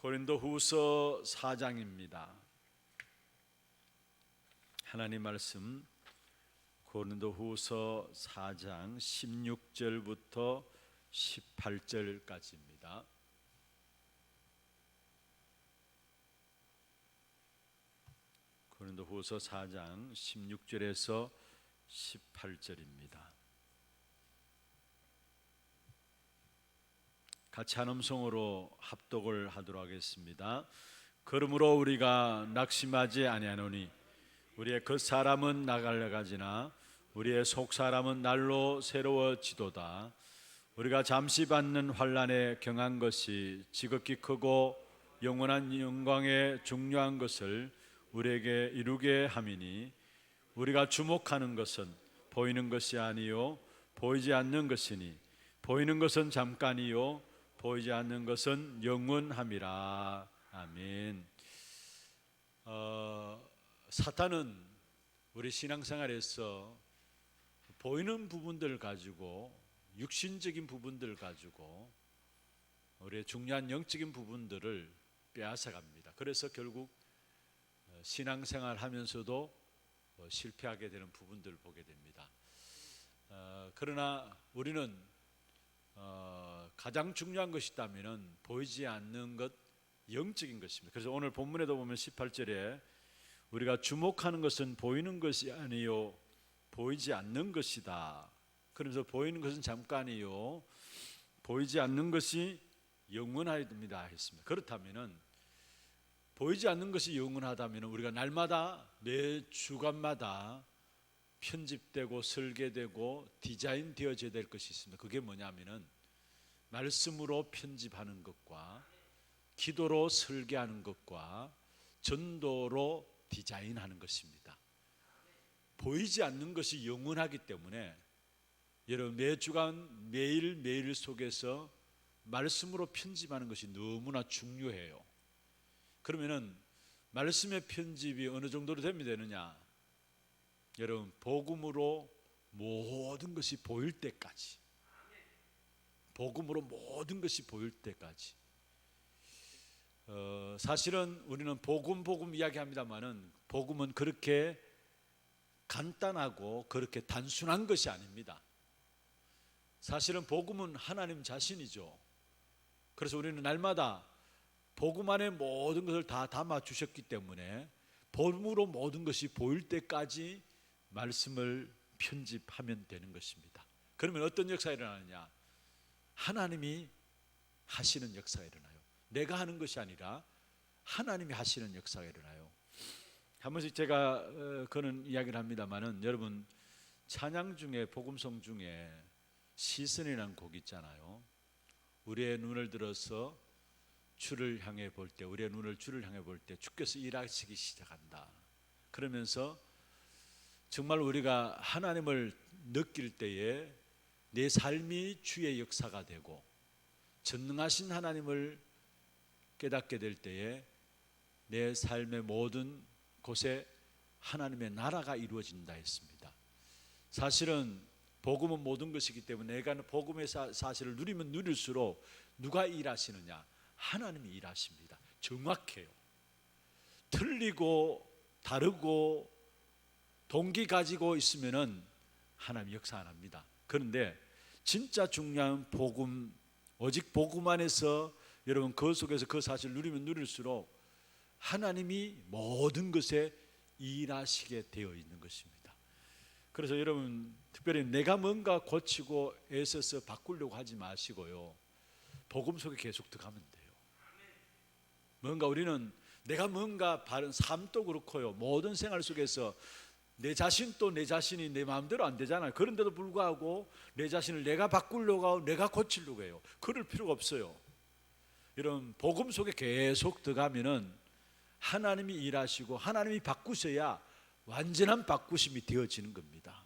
고린도후서 4장입니다. 하나님 말씀 고린도후서 4장 16절부터 18절까지입니다. 고린도후서 4장 16절에서 18절입니다. 같이 한 음성으로 합독을 하도록 하겠습니다. 그러므로 우리가 낙심하지 아니하노니 우리의 겉사람은 나갈래가지나 우리의 속사람은 날로 새로워지도다. 우리가 잠시 받는 환난에 경한 것이 지극히 크고 영원한 영광에 중요한 것을 우리에게 이루게 함이니 우리가 주목하는 것은 보이는 것이 아니요 보이지 않는 것이니 보이는 것은 잠깐이요 보이지 않는 것은 영원함이라. 아멘. 사탄은 우리 신앙생활에서 보이는 부분들 가지고, 육신적인 부분들 가지고 우리의 중요한 영적인 부분들을 빼앗아갑니다. 그래서 결국 신앙생활 하면서도 실패하게 되는 부분들을 보게 됩니다. 그러나 우리는 가장 중요한 것이 있다면 보이지 않는 것, 영적인 것입니다. 그래서 오늘 본문에도 보면 18절에 우리가 주목하는 것은 보이는 것이 아니요 보이지 않는 것이다. 그러면서 보이는 것은 잠깐이요 보이지 않는 것이 영원하답니다 했습니다. 그렇다면 보이지 않는 것이 영원하다면 우리가 날마다 매 주간마다 편집되고 설계되고 디자인되어져야 될 것이 있습니다. 그게 뭐냐면은 말씀으로 편집하는 것과 기도로 설계하는 것과 전도로 디자인하는 것입니다. 보이지 않는 것이 영원하기 때문에 여러분 매 주간 매일 속에서 말씀으로 편집하는 것이 너무나 중요해요. 그러면은 말씀의 편집이 어느 정도로 되느냐? 여러분 복음으로 모든 것이 보일 때까지, 복음으로 모든 것이 보일 때까지. 사실은 우리는 복음 이야기합니다만은 복음은 그렇게 간단하고 그렇게 단순한 것이 아닙니다. 사실은 복음은 하나님 자신이죠. 그래서 우리는 날마다 복음 안에 모든 것을 다 담아 주셨기 때문에 복음으로 모든 것이 보일 때까지 말씀을 편집하면 되는 것입니다. 그러면 어떤 역사가 일어나느냐? 하나님이 하시는 역사가 일어나요. 내가 하는 것이 아니라 하나님이 하시는 역사가 일어나요. 한 번씩 제가 그런 이야기를 합니다만은 여러분 찬양 중에 복음송 중에 시선이라는 곡 있잖아요. 우리의 눈을 들어서 주를 향해 볼 때, 우리의 눈을 주를 향해 볼 때 주께서 일하시기 시작한다. 그러면서 정말 우리가 하나님을 느낄 때에 내 삶이 주의 역사가 되고 전능하신 하나님을 깨닫게 될 때에 내 삶의 모든 곳에 하나님의 나라가 이루어진다 했습니다. 사실은 복음은 모든 것이기 때문에 내가 복음의 사실을 누리면 누릴수록 누가 일하시느냐? 하나님이 일하십니다. 정확해요. 틀리고 다르고 동기 가지고 있으면은 하나님 역사 안 합니다. 그런데 진짜 중요한 복음, 오직 복음 안에서 여러분 그 속에서 그 사실을 누리면 누릴수록 하나님이 모든 것에 일하시게 되어 있는 것입니다. 그래서 여러분 특별히 내가 뭔가 고치고 애써서 바꾸려고 하지 마시고요, 복음 속에 계속 들어가면 돼요. 뭔가 우리는 내가 뭔가 바른 삶도 그렇고요, 모든 생활 속에서 내 자신도 내 자신이 내 마음대로 안 되잖아요. 그런데도 불구하고 내 자신을 내가 바꾸려고 하고 내가 고치려고 해요. 그럴 필요가 없어요. 여러분 복음 속에 계속 들어가면은 하나님이 일하시고 하나님이 바꾸셔야 완전한 바꾸심이 되어지는 겁니다.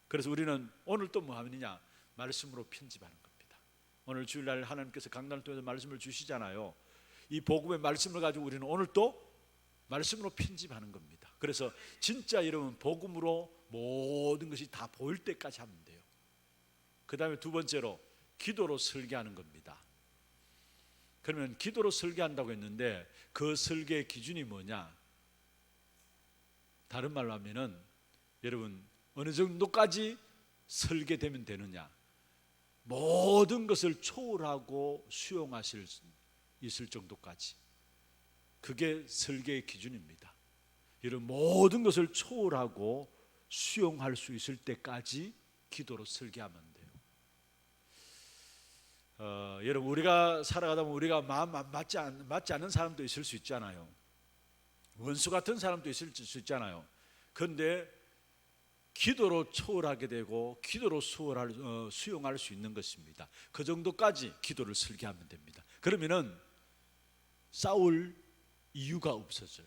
그래서 우리는 오늘 또 뭐 하느냐? 말씀으로 편집하는 겁니다. 오늘 주일날 하나님께서 강단을 통해서 말씀을 주시잖아요. 이 복음의 말씀을 가지고 우리는 오늘 또 말씀으로 편집하는 겁니다. 그래서 진짜 여러분 복음으로 모든 것이 다 보일 때까지 하면 돼요. 그 다음에 두 번째로 기도로 설계하는 겁니다. 그러면 기도로 설계한다고 했는데 그 설계의 기준이 뭐냐? 다른 말로 하면은 여러분 어느 정도까지 설계되면 되느냐? 모든 것을 초월하고 수용하실 수 있을 정도까지. 그게 설계의 기준입니다. 여러분 모든 것을 초월하고 수용할 수 있을 때까지 기도로 설계하면 돼요. 여러분 우리가 살아가다 보면 우리가 마음 맞지 않는 사람도 있을 수 있잖아요. 원수 같은 사람도 있을 수 있잖아요. 그런데 기도로 초월하게 되고 기도로 수용할 수 있는 것입니다. 그 정도까지 기도를 설계하면 됩니다. 그러면은 싸울 이유가 없어져요.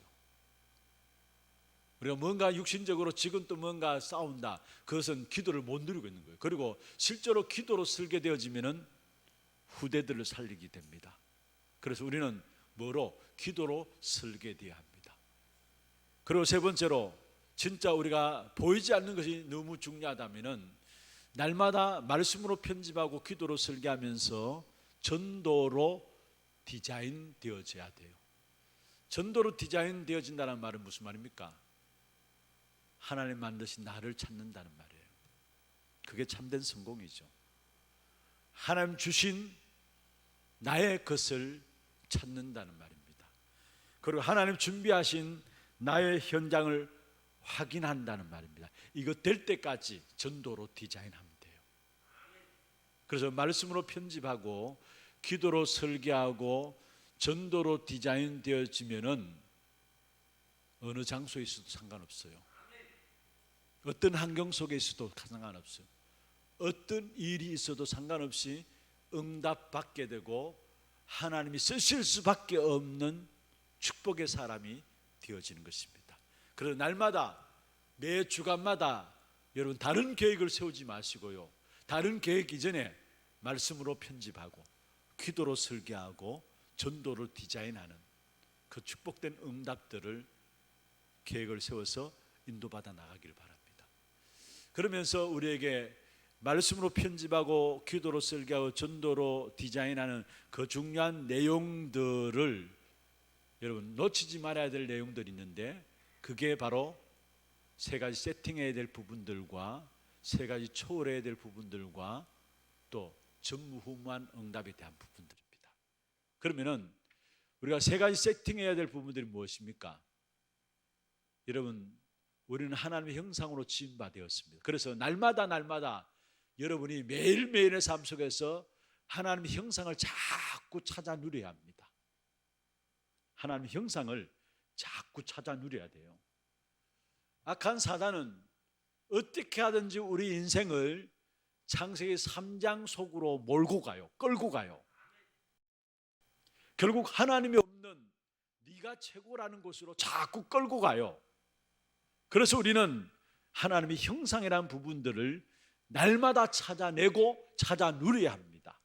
우리가 뭔가 육신적으로 지금 또 뭔가 싸운다, 그것은 기도를 못 누리고 있는 거예요. 그리고 실제로 기도로 설계되어지면은 후대들을 살리게 됩니다. 그래서 우리는 뭐로? 기도로 설계되어야 합니다. 그리고 세 번째로 진짜 우리가 보이지 않는 것이 너무 중요하다면은 날마다 말씀으로 편집하고 기도로 설계하면서 전도로 디자인 되어져야 돼요. 전도로 디자인 되어진다는 말은 무슨 말입니까? 하나님 만드신 나를 찾는다는 말이에요. 그게 참된 성공이죠. 하나님 주신 나의 것을 찾는다는 말입니다. 그리고 하나님 준비하신 나의 현장을 확인한다는 말입니다. 이거 될 때까지 전도로 디자인하면 돼요. 그래서 말씀으로 편집하고 기도로 설계하고 전도로 디자인 되어지면은 어느 장소에 있어도 상관없어요. 어떤 환경 속에 있어도 상관없어요. 어떤 일이 있어도 상관없이 응답받게 되고 하나님이 쓰실 수밖에 없는 축복의 사람이 되어지는 것입니다. 그래서 날마다 매 주간마다 여러분 다른 계획을 세우지 마시고요, 다른 계획 이전에 말씀으로 편집하고 기도로 설계하고 전도를 디자인하는 그 축복된 응답들을 계획을 세워서 인도받아 나가길 바랍니다. 그러면서 우리에게 말씀으로 편집하고 기도로 설계하고 전도로 디자인하는 그 중요한 내용들을 여러분 놓치지 말아야 될 내용들이 있는데, 그게 바로 세 가지 세팅해야 될 부분들과 세 가지 초월해야 될 부분들과 또 전무후무한 응답에 대한 부분들입니다. 그러면은 우리가 세 가지 세팅해야 될 부분들이 무엇입니까? 여러분 우리는 하나님의 형상으로 지음받았습니다. 그래서 날마다 여러분이 매일매일의 삶 속에서 하나님의 형상을 자꾸 찾아 누려야 합니다. 하나님의 형상을 자꾸 찾아 누려야 돼요. 악한 사단은 어떻게 하든지 우리 인생을 창세기 3장 속으로 몰고 가요. 끌고 가요. 결국 하나님이 없는 네가 최고라는 곳으로 자꾸 끌고 가요. 그래서 우리는 하나님의 형상이라는 부분들을 날마다 찾아내고 찾아 누려야 합니다.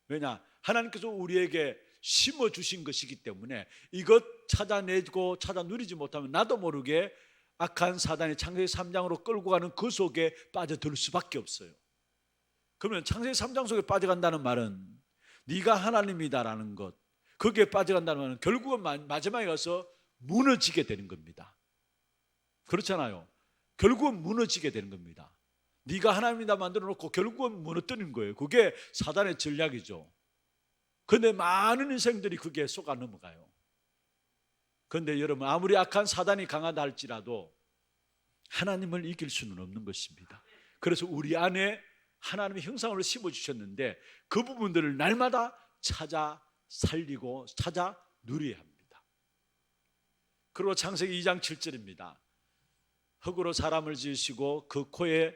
왜냐? 하나님께서 우리에게 심어주신 것이기 때문에 이것 찾아내고 찾아 누리지 못하면 나도 모르게 악한 사단이 창세기 3장으로 끌고 가는 그 속에 빠져들 수밖에 없어요. 그러면 창세기 3장 속에 빠져간다는 말은 네가 하나님이다라는 것, 거기에 빠져간다는 말은 결국은 마지막에 가서 무너지게 되는 겁니다. 그렇잖아요. 결국은 무너지게 되는 겁니다. 네가 하나님이다 만들어 놓고 결국은 무너뜨리는 거예요. 그게 사단의 전략이죠. 그런데 많은 인생들이 그게 속아 넘어가요. 그런데 여러분 아무리 악한 사단이 강하다 할지라도 하나님을 이길 수는 없는 것입니다. 그래서 우리 안에 하나님의 형상을 심어주셨는데 그 부분들을 날마다 찾아 살리고 찾아 누려야 합니다. 그리고 창세기 2장 7절입니다. 흙으로 사람을 지으시고 그 코에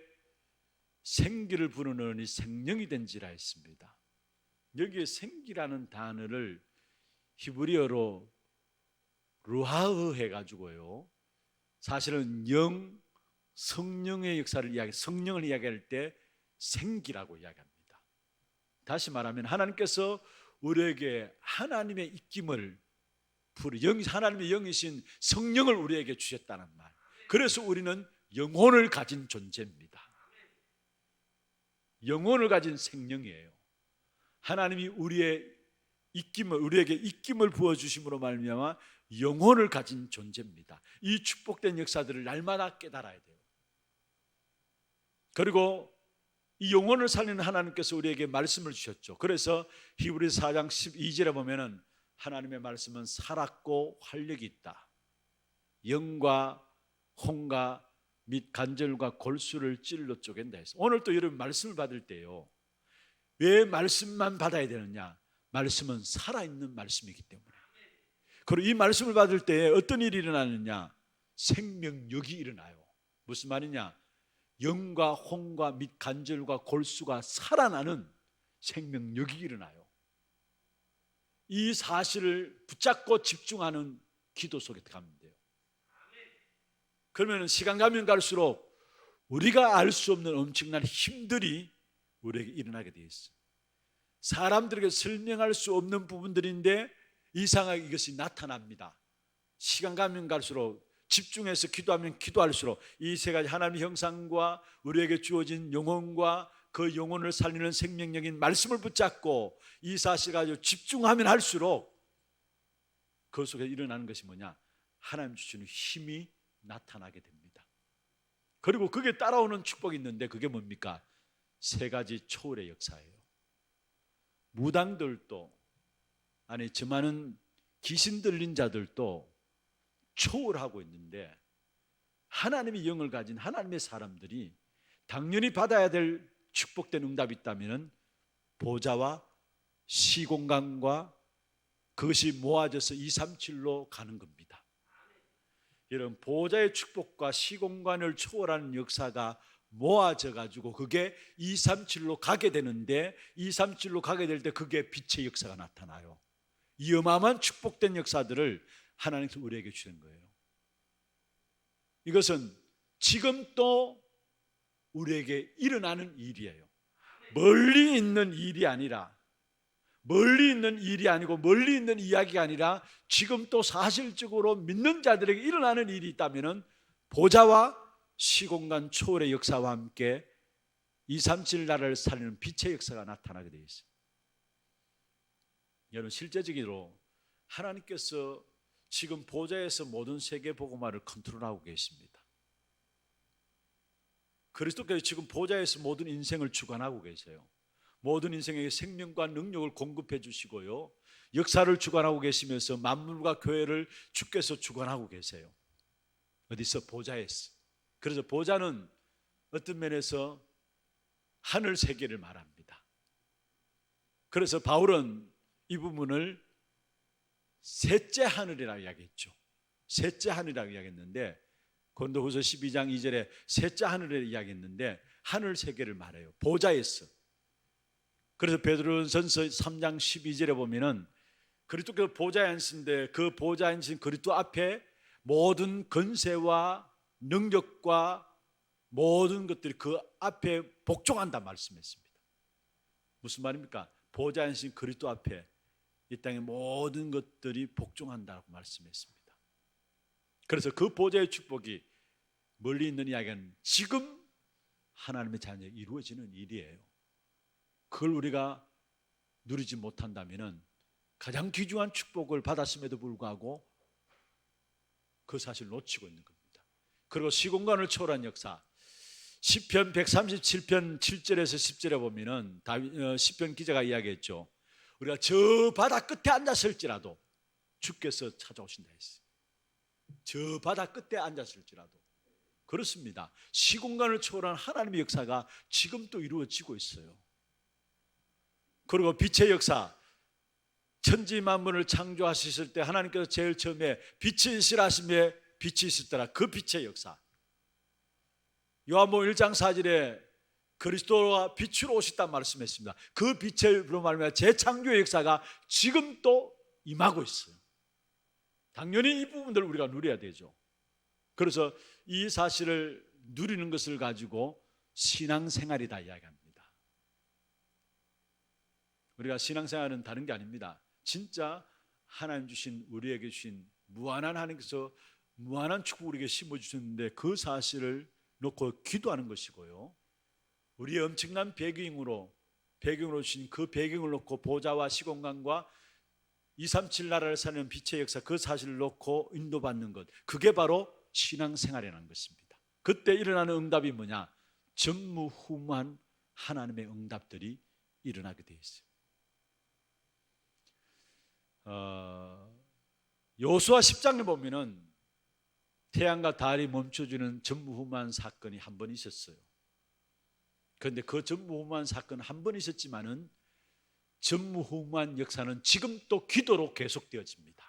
생기를 불어넣으니 생명이 된지라 했습니다. 여기에 생기라는 단어를 히브리어로 루하흐 해가지고요, 사실은 성령의 역사를 성령을 이야기할 때 생기라고 이야기합니다. 다시 말하면 하나님께서 우리에게 하나님의 입김을 하나님의 영이신 성령을 우리에게 주셨다는 말. 그래서 우리는 영혼을 가진 존재입니다. 영혼을 가진 생명이에요. 하나님이 우리의 우리에게 입김을 부어주심으로 말미암아 영혼을 가진 존재입니다. 이 축복된 역사들을 날마다 깨달아야 돼요. 그리고 이 영혼을 살리는 하나님께서 우리에게 말씀을 주셨죠. 그래서 히브리서 4장 12절에 보면은 하나님의 말씀은 살았고 활력이 있다. 영과 혼과 및 관절과 골수를 찔러 쪼갠다 해서 오늘 또 여러분 말씀을 받을 때요, 왜 말씀만 받아야 되느냐? 말씀은 살아있는 말씀이기 때문에. 그리고 이 말씀을 받을 때 어떤 일이 일어나느냐? 생명력이 일어나요. 무슨 말이냐? 영과 혼과 및 관절과 골수가 살아나는 생명력이 일어나요. 이 사실을 붙잡고 집중하는 기도 속에 들어가면 돼요. 그러면 시간 가면 갈수록 우리가 알 수 없는 엄청난 힘들이 우리에게 일어나게 되어 있어요. 사람들에게 설명할 수 없는 부분들인데 이상하게 이것이 나타납니다. 시간 가면 갈수록 집중해서 기도하면 기도할수록 이 세 가지 하나님의 형상과 우리에게 주어진 영혼과 그 영혼을 살리는 생명력인 말씀을 붙잡고 이 사실 가지고 집중하면 할수록 그 속에 일어나는 것이 뭐냐? 하나님 주시는 힘이 나타나게 됩니다. 그리고 그게 따라오는 축복이 있는데 그게 뭡니까? 세 가지 초월의 역사예요. 무당들도, 아니 저 많은 귀신 들린 자들도 초월하고 있는데, 하나님의 영을 가진 하나님의 사람들이 당연히 받아야 될 축복된 응답이 있다면 보좌와 시공간과 그것이 모아져서 237로 가는 겁니다. 여러분, 보좌의 축복과 시공간을 초월하는 역사가 모아져 가지고 그게 237로 가게 되는데, 237로 가게 될 때 그게 빛의 역사가 나타나요. 이 어마어마한 축복된 역사들을 하나님께서 우리에게 주신 거예요. 이것은 지금 또 우리에게 일어나는 일이에요. 멀리 있는 일이 아니라, 멀리 있는 일이 아니고 멀리 있는 이야기가 아니라 지금 또 사실적으로 믿는 자들에게 일어나는 일이 있다면 보좌와 시공간 초월의 역사와 함께 237 나라를 살리는 빛의 역사가 나타나게 되어 있어요. 여러분, 실제적으로 하나님께서 지금 보좌에서 모든 세계 복음화를 컨트롤하고 계십니다. 그리스도께서 지금 보좌에서 모든 인생을 주관하고 계세요. 모든 인생에게 생명과 능력을 공급해 주시고요, 역사를 주관하고 계시면서 만물과 교회를 주께서 주관하고 계세요. 어디서? 보좌에서. 그래서 보좌는 어떤 면에서 하늘 세계를 말합니다. 그래서 바울은 이 부분을 셋째 하늘이라고 이야기했죠. 셋째 하늘이라고 이야기했는데, 고린도후서 12장 2절에 셋째 하늘을 이야기했는데 하늘 세계를 말해요. 보좌에서. 그래서 베드로전서 3장 12절에 보면은 그리스도께서 보좌에 앉으신데 그 보좌에 앉으신 그리스도 앞에 모든 권세와 능력과 모든 것들이 그 앞에 복종한다 말씀했습니다. 무슨 말입니까? 보좌에 앉으신 그리스도 앞에 이 땅의 모든 것들이 복종한다고 말씀했습니다. 그래서 그 보좌의 축복이 멀리 있는 이야기는 지금 하나님의 자녀에 이루어지는 일이에요. 그걸 우리가 누리지 못한다면 가장 귀중한 축복을 받았음에도 불구하고 그 사실을 놓치고 있는 겁니다. 그리고 시공간을 초월한 역사, 시편 137편 7절에서 10절에 보면은 시편 기자가 이야기했죠. 우리가 저 바다 끝에 앉았을지라도 주께서 찾아오신다 했어요. 저 바다 끝에 앉았을지라도. 그렇습니다. 시공간을 초월한 하나님의 역사가 지금 또 이루어지고 있어요. 그리고 빛의 역사, 천지 만물을 창조하셨을 때 하나님께서 제일 처음에 빛이 있으라 하시며 빛이 있었더라. 그 빛의 역사. 요한복음 1장 4절에 그리스도가 빛으로 오셨다 말씀했습니다. 그 빛으로 말미암아 재창조의 역사가 지금 또 임하고 있어요. 당연히 이 부분들을 우리가 누려야 되죠. 그래서 이 사실을 누리는 것을 가지고 신앙생활이다 이야기합니다. 우리가 신앙생활은 다른 게 아닙니다. 진짜 하나님 주신, 우리에게 주신 무한한, 하나님께서 무한한 축복 우리에게 심어주셨는데 그 사실을 놓고 기도하는 것이고요, 우리의 엄청난 배경으로 주신 그 배경을 놓고 보좌와 시공간과 237 나라를 사는 빛의 역사, 그 사실을 놓고 인도받는 것, 그게 바로 신앙생활이라는 것입니다. 그때 일어나는 응답이 뭐냐? 전무후무한 하나님의 응답들이 일어나게 되어 있어요. 여호수아 10장에 보면은 태양과 달이 멈춰주는 전무후무한 사건이 한 번 있었어요. 그런데 그 전무후무한 사건 한 번 있었지만은 전무후무한 역사는 지금 또 기도로 계속되어집니다.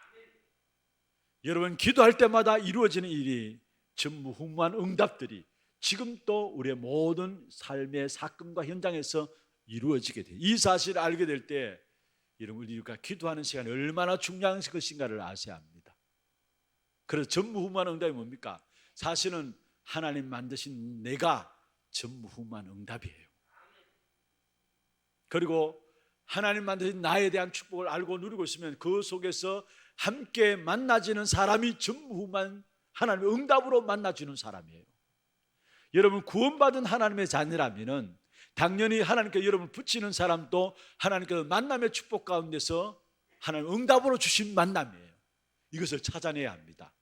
여러분, 기도할 때마다 이루어지는 일이, 전무후무한 응답들이 지금 또 우리의 모든 삶의 사건과 현장에서 이루어지게 돼요. 이 사실을 알게 될 때 여러분, 우리가 기도하는 시간이 얼마나 중요한 것인가를 아셔야 합니다. 그래서 전무후무한 응답이 뭡니까? 사실은 하나님 만드신 내가 전무후무한 응답이에요. 그리고 하나님 만드신 나에 대한 축복을 알고 누리고 있으면 그 속에서 함께 만나지는 사람이 전무후무한 하나님의 응답으로 만나주는 사람이에요. 여러분, 구원받은 하나님의 자녀라면은 당연히 하나님께 여러분을 붙이는 사람도 하나님께서 만남의 축복 가운데서 하나님 응답으로 주신 만남이에요. 이것을 찾아내야 합니다.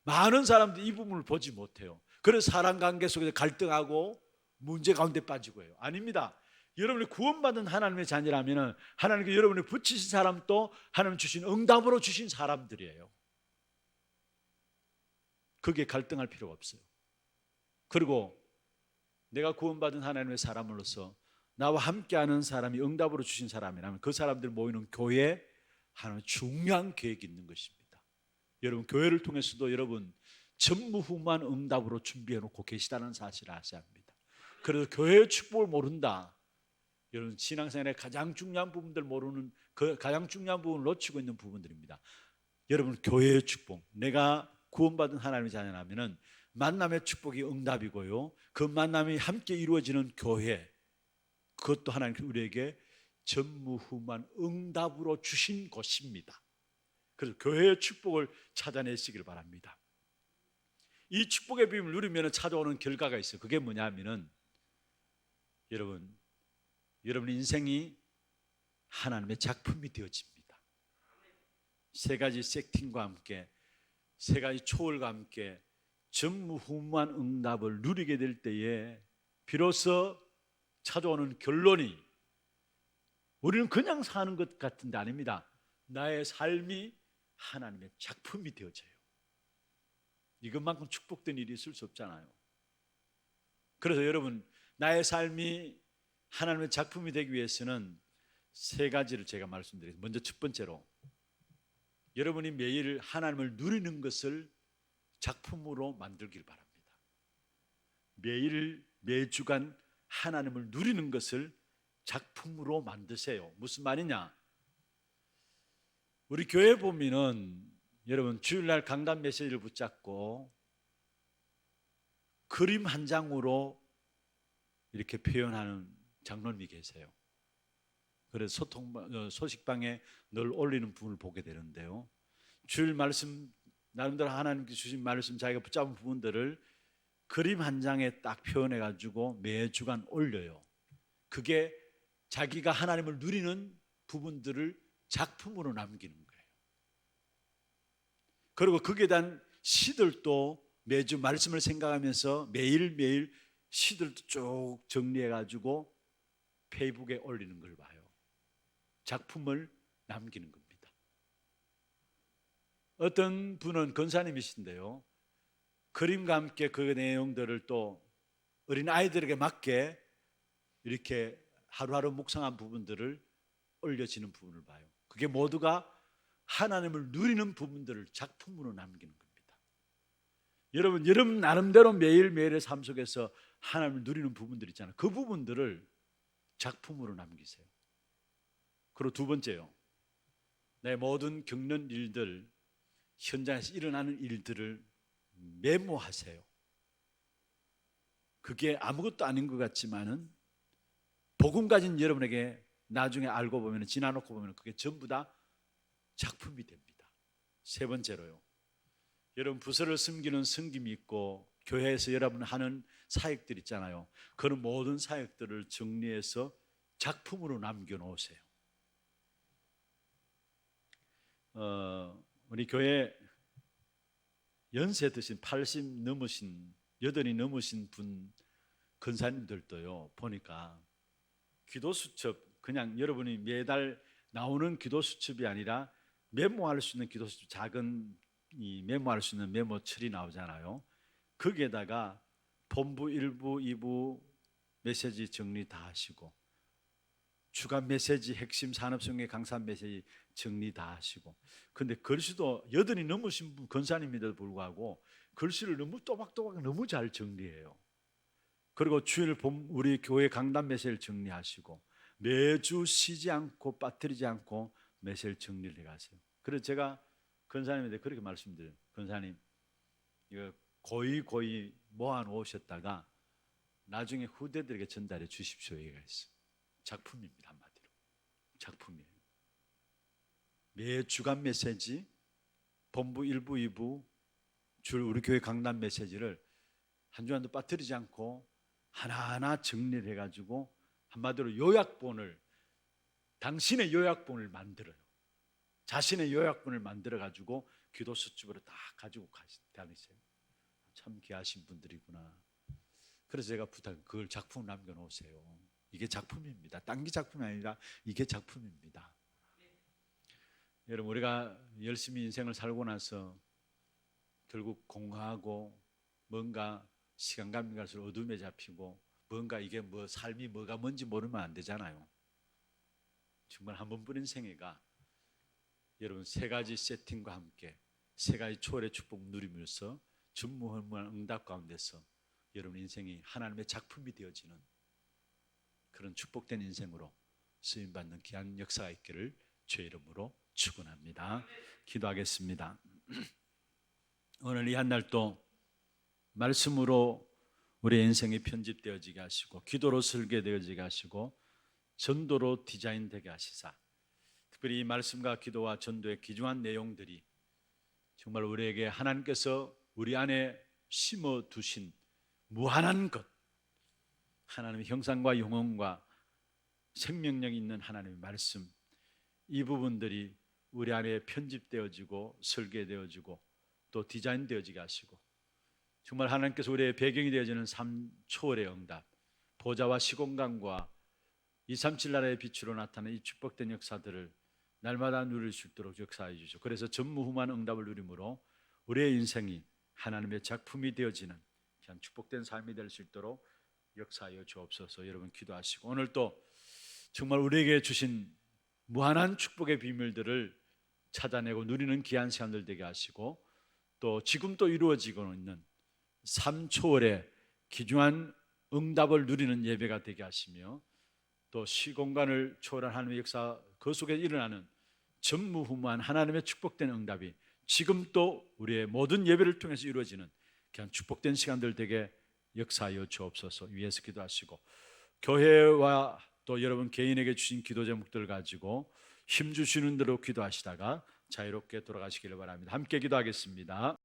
많은 사람들이 이 부분을 보지 못해요. 그래서 사람관계 속에서 갈등하고 문제 가운데 빠지고 해요. 아닙니다. 여러분이 구원받은 하나님의 자녀라면 하나님께 여러분이 붙이신 사람도 하나님 주신 응답으로 주신 사람들이에요. 그게 갈등할 필요가 없어요. 그리고 내가 구원받은 하나님의 사람으로서 나와 함께하는 사람이 응답으로 주신 사람이라면 그 사람들 모이는 교회에 하나님 중요한 계획이 있는 것입니다. 여러분, 교회를 통해서도 여러분 전무후무한 응답으로 준비해 놓고 계시다는 사실을 아셔야 합니다. 그래서 교회의 축복을 모른다, 여러분 신앙생활의 가장 중요한 부분들 모르는, 그 가장 중요한 부분을 놓치고 있는 부분들입니다. 여러분, 교회의 축복, 내가 구원받은 하나님의 자녀라면 만남의 축복이 응답이고요, 그 만남이 함께 이루어지는 교회, 그것도 하나님께서 우리에게 전무후무한 응답으로 주신 것입니다. 그래서 교회의 축복을 찾아내시길 바랍니다. 이 축복의 비밀을 누리면 찾아오는 결과가 있어요. 그게 뭐냐면은 여러분 인생이 하나님의 작품이 되어집니다. 세 가지 세팅과 함께, 세 가지 초월과 함께 전무후무한 응답을 누리게 될 때에 비로소 찾아오는 결론이, 우리는 그냥 사는 것 같은데 아닙니다. 나의 삶이 하나님의 작품이 되어져요. 이것만큼 축복된 일이 있을 수 없잖아요. 그래서 여러분, 나의 삶이 하나님의 작품이 되기 위해서는 세 가지를 제가 말씀드리겠습니다. 먼저 첫 번째로, 여러분이 매일 하나님을 누리는 것을 작품으로 만들길 바랍니다. 매주간 하나님을 누리는 것을 작품으로 만드세요. 무슨 말이냐? 우리 교회 보면은 여러분 주일날 강단 메시지를 붙잡고 그림 한 장으로 이렇게 표현하는 장로님이 계세요. 그래서 소식방에 늘 올리는 부분을 보게 되는데요, 주일 말씀, 나름대로 하나님께서 주신 말씀 자기가 붙잡은 부분들을 그림 한 장에 딱 표현해 가지고 매주간 올려요. 그게 자기가 하나님을 누리는 부분들을 작품으로 남기는 거예요. 그리고 거기에 대한 시들도 매주 말씀을 생각하면서 매일매일 시들도 쭉 정리해 가지고 페이북에 올리는 걸 봐요. 작품을 남기는 겁니다. 어떤 분은 권사님이신데요, 그림과 함께 그 내용들을 또 어린 아이들에게 맞게 이렇게 하루하루 묵상한 부분들을 올려지는 부분을 봐요. 그게 모두가 하나님을 누리는 부분들을 작품으로 남기는 겁니다. 여러분 나름대로 매일매일의 삶 속에서 하나님을 누리는 부분들 있잖아요. 그 부분들을 작품으로 남기세요. 그리고 두 번째요, 내 모든 겪는 일들, 현장에서 일어나는 일들을 메모하세요. 그게 아무것도 아닌 것 같지만은 복음 가진 여러분에게 나중에 알고 보면, 지나놓고 보면 그게 전부 다 작품이 됩니다. 세 번째로요, 여러분 부서를 섬기는 섬김이 있고 교회에서 여러분 하는 사역들 있잖아요. 그런 모든 사역들을 정리해서 작품으로 남겨놓으세요. 우리 교회 연세 드신 80 넘으신 8이 넘으신 분 권사님들도요 보니까 기도 수첩 그냥 여러분이 매달 나오는 기도 수첩이 아니라 메모할 수 있는 기도 수첩 작은 이 메모할 수 있는 메모철이 나오잖아요. 거기에다가 본부 1부 2부 메시지 정리 다 하시고 주간 메시지 핵심 산업성의 강사 메시지 정리 다 하시고 근데 글씨도 8이 넘으신 분 권사님인데도 불구하고 글씨를 너무 또박또박 너무 잘 정리해요. 그리고 주일 우리 교회 강단 메시지를 정리하시고 매주 쉬지 않고 빠뜨리지 않고 메시지를 정리를 해가세요. 그래서 제가 권사님한테 그렇게 말씀드려요. 권사님 이거 고이 모아 놓으셨다가 나중에 후대들에게 전달해 주십시오. 얘기가 있어요. 작품입니다. 한마디로 작품이에요. 매 주간 메시지 본부 1부 2부 줄 우리 교회 강단 메시지를 한 주간도 빠뜨리지 않고 하나하나 정리를 해가지고 한마디로 요약본을 당신의 요약본을 만들어요. 자신의 요약본을 만들어가지고 기도 수첩으로 다 가지고 다니세요. 참 귀하신 분들이구나. 그래서 제가 부탁 그걸 작품 남겨놓으세요. 이게 작품입니다. 딴 게 작품이 아니라 이게 작품입니다. 여러분 우리가 열심히 인생을 살고 나서 결국 공허하고 뭔가 시간감이 갈수록 어둠에 잡히고 뭔가 이게 뭐 삶이 뭐가 뭔지 모르면 안 되잖아요. 정말 한 번뿐인 생애가 여러분 3가지 세팅과 함께 3가지 초월의 축복 누리면서 전무후무한 응답 가운데서 여러분 인생이 하나님의 작품이 되어지는 그런 축복된 인생으로 쓰임받는 귀한 역사가 있기를 주의 이름으로 축원합니다. 기도하겠습니다. 오늘 이 한 날도 말씀으로 우리 인생이 편집되어지게 하시고 기도로 설계되어지게 하시고 전도로 디자인되게 하시사 특별히 이 말씀과 기도와 전도의 귀중한 내용들이 정말 우리에게 하나님께서 우리 안에 심어두신 무한한 것 하나님의 형상과 영혼과 생명력 있는 하나님의 말씀 이 부분들이 우리 안에 편집되어지고 설계되어지고 또 디자인되어지게 하시고 정말 하나님께서 우리의 배경이 되어지는 삶 초월의 응답 보좌와 시공간과 237 나라의 빛으로 나타나는 이 축복된 역사들을 날마다 누릴 수 있도록 역사해 주시고 그래서 전무후무한 응답을 누림으로 우리의 인생이 하나님의 작품이 되어지는 그냥 축복된 삶이 될 수 있도록 역사하여 주옵소서. 여러분 기도하시고 오늘 또 정말 우리에게 주신 무한한 축복의 비밀들을 찾아내고 누리는 귀한 시간들 되게 하시고 또 지금 또 이루어지고 있는 삶 초월의 귀중한 응답을 누리는 예배가 되게 하시며 또 시공간을 초월한 하나님의 역사 그 속에 일어나는 전무후무한 하나님의 축복된 응답이 지금 또 우리의 모든 예배를 통해서 이루어지는 그냥 축복된 시간들 되게 역사하여 주옵소서. 위에서 기도하시고 교회와 또 여러분 개인에게 주신 기도 제목들 가지고 힘 주시는 대로 기도하시다가 자유롭게 돌아가시기를 바랍니다. 함께 기도하겠습니다.